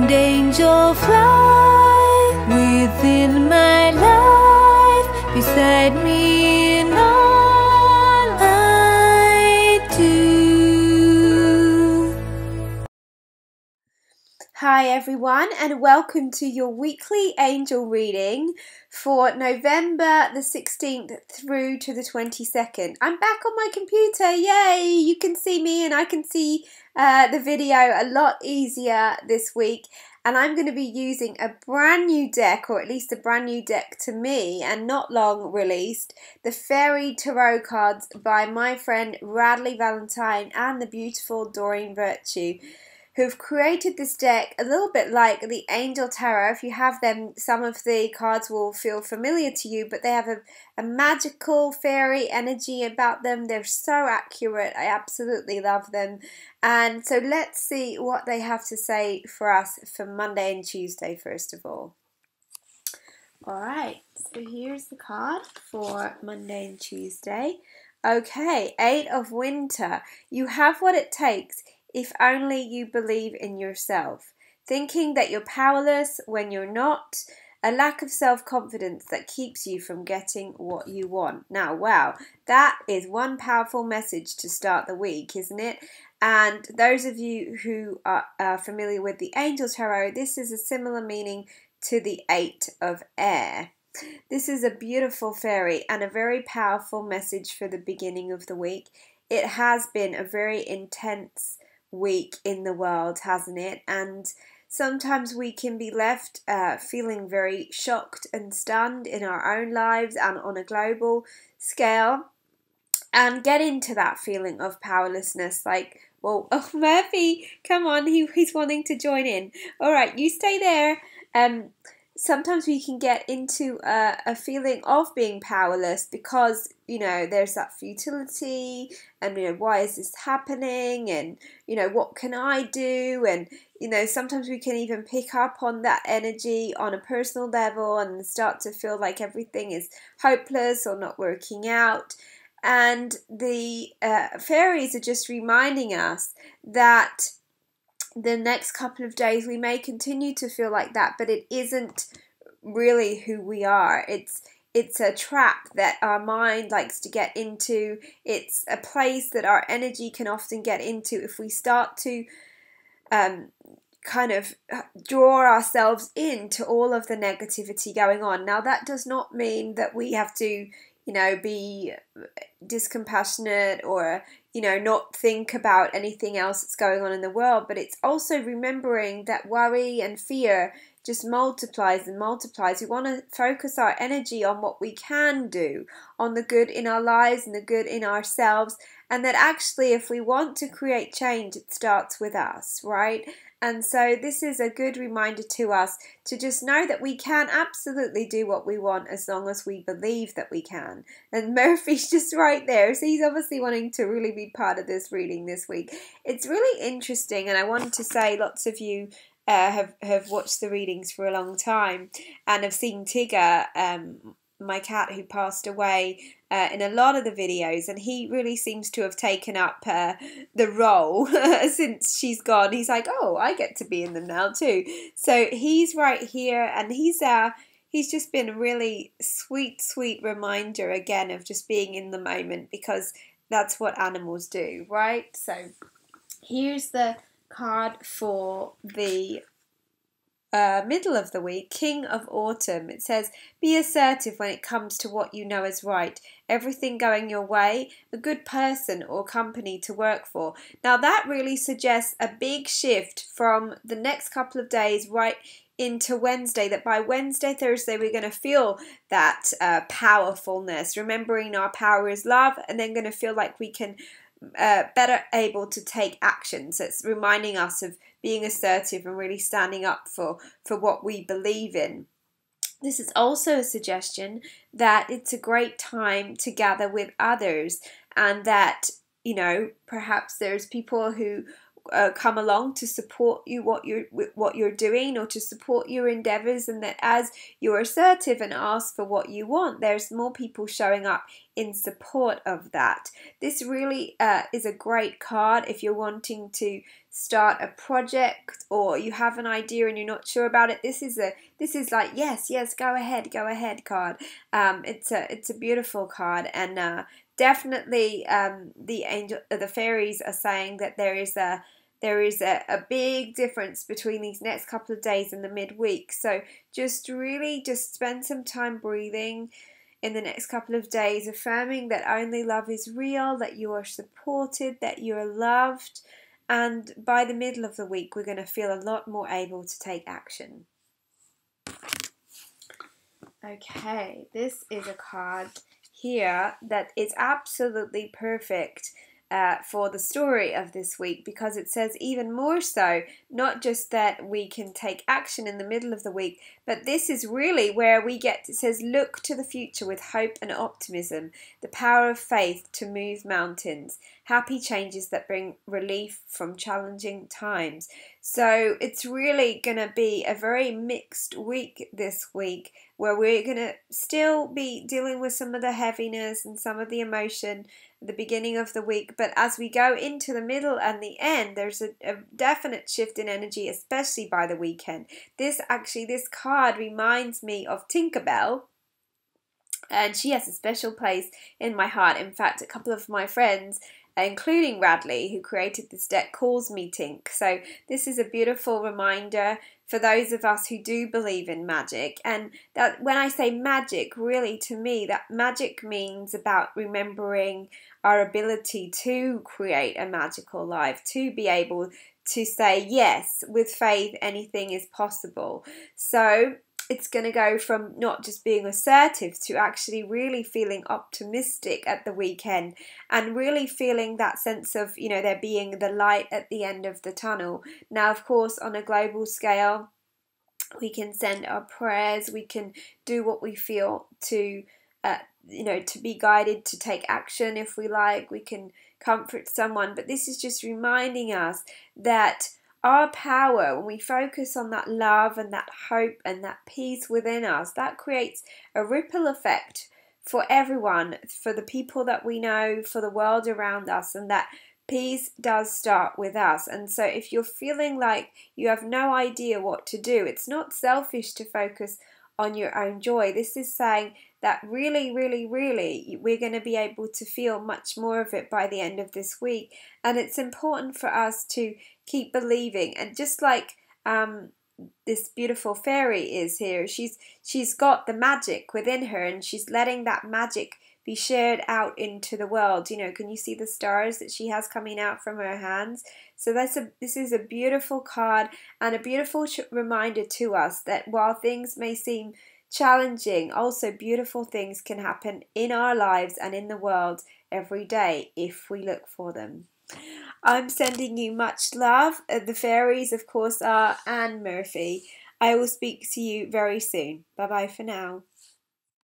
and angel fly within my life, beside me in all I do. Hi everyone, and welcome to your weekly angel reading for November the 16th through to the 22nd. I'm back on my computer, yay! You can see me and I can see the video a lot easier this week, and I'm going to be using a brand new deck, or at least a brand new deck to me and not long released, the Fairy Tarot cards by my friend Radleigh Valentine and the beautiful Doreen, who've created this deck a little bit like the Angel Tarot. If you have them, some of the cards will feel familiar to you, but they have a magical fairy energy about them. They're so accurate. I absolutely love them. And so let's see what they have to say for us for Monday and Tuesday, first of all. Alright, so here's the card for Monday and Tuesday. Okay, 8 of Winter. You have what it takes if only you believe in yourself. Thinking that you're powerless when you're not. A lack of self-confidence that keeps you from getting what you want. Now, wow, that is one powerful message to start the week, isn't it? And those of you who are familiar with the Angel Tarot, this is a similar meaning to the 8 of Air. This is a beautiful fairy and a very powerful message for the beginning of the week. It has been a very intense week in the world, hasn't it? And sometimes we can be left feeling very shocked and stunned in our own lives and on a global scale, and get into that feeling of powerlessness, like, well, oh, Murphy, come on, he's wanting to join in. All right, you stay there. Sometimes we can get into a feeling of being powerless because, you know, there's that futility and, you know, why is this happening, and, you know, what can I do? And, you know, sometimes we can even pick up on that energy on a personal level and start to feel like everything is hopeless or not working out. And the fairies are just reminding us that the next couple of days we may continue to feel like that, but it isn't really who we are. It's a trap that our mind likes to get into. It's a place that our energy can often get into if we start to kind of draw ourselves into all of the negativity going on. Now, that does not mean that we have to, you know, be discompassionate or, you know, not think about anything else that's going on in the world, but it's also remembering that worry and fear just multiplies and multiplies. We want to focus our energy on what we can do, on the good in our lives and the good in ourselves, and that actually if we want to create change, it starts with us, right? And so this is a good reminder to us to just know that we can absolutely do what we want as long as we believe that we can. And Murphy's just right there, so he's obviously wanting to really be part of this reading this week. It's really interesting, and I wanted to say lots of you have watched the readings for a long time and have seen Tigger, my cat who passed away, in a lot of the videos, and he really seems to have taken up the role since she's gone. He's like, oh, I get to be in them now too. So he's right here, and he's just been a really sweet reminder again of just being in the moment, because that's what animals do, right? So here's the card for the middle of the week, King of Autumn. It says, be assertive when it comes to what you know is right. Everything going your way, a good person or company to work for. Now that really suggests a big shift from the next couple of days right into Wednesday, that by Wednesday, Thursday, we're going to feel that powerfulness, remembering our power is love, and then going to feel like we can better able to take action. So it's reminding us of being assertive and really standing up for what we believe in. This is also a suggestion that it's a great time to gather with others, and that, you know, perhaps there's people who come along to support you what you're doing, or to support your endeavors, and that as you're assertive and ask for what you want, there's more people showing up in support of that. This really is a great card if you're wanting to start a project, or you have an idea and you're not sure about it. This is like yes, go ahead card. It's a beautiful card, and definitely the fairies are saying that there is a big difference between these next couple of days and the midweek. So just spend some time breathing in the next couple of days, affirming that only love is real, that you are supported, that you are loved. And by the middle of the week, we're going to feel a lot more able to take action. Okay, this is a card here that is absolutely perfect for the story of this week, because it says even more so, not just that we can take action in the middle of the week, but this is really where it says look to the future with hope and optimism, the power of faith to move mountains, happy changes that bring relief from challenging times. So it's really going to be a very mixed week this week, where we're going to still be dealing with some of the heaviness and some of the emotion at the beginning of the week. But as we go into the middle and the end, there's a definite shift in energy, especially by the weekend. This card reminds me of Tinkerbell, and she has a special place in my heart. In fact, a couple of my friends, including Radleigh, who created this deck, calls me Tink. So this is a beautiful reminder for those of us who do believe in magic. And that when I say magic, really to me, that magic means about remembering our ability to create a magical life, to be able to say yes, with faith, anything is possible. So it's going to go from not just being assertive to actually really feeling optimistic at the weekend, and really feeling that sense of, there being the light at the end of the tunnel. Now, of course, on a global scale, we can send our prayers, we can do what we feel to be guided to take action if we like, we can comfort someone. But this is just reminding us that our power, when we focus on that love and that hope and that peace within us, that creates a ripple effect for everyone, for the people that we know, for the world around us, and that peace does start with us. And so if you're feeling like you have no idea what to do, it's not selfish to focus on your own joy. This is saying that really, really, really, we're going to be able to feel much more of it by the end of this week. And it's important for us to keep believing. And just like this beautiful fairy is here, she's got the magic within her, and she's letting that magic be shared out into the world. Can you see the stars that she has coming out from her hands? So this is a beautiful card, and a beautiful reminder to us that while things may seem challenging, also beautiful things can happen in our lives and in the world every day if we look for them. I'm sending you much love. The fairies, of course, are Anne Murphy. I will speak to you very soon. Bye bye for now.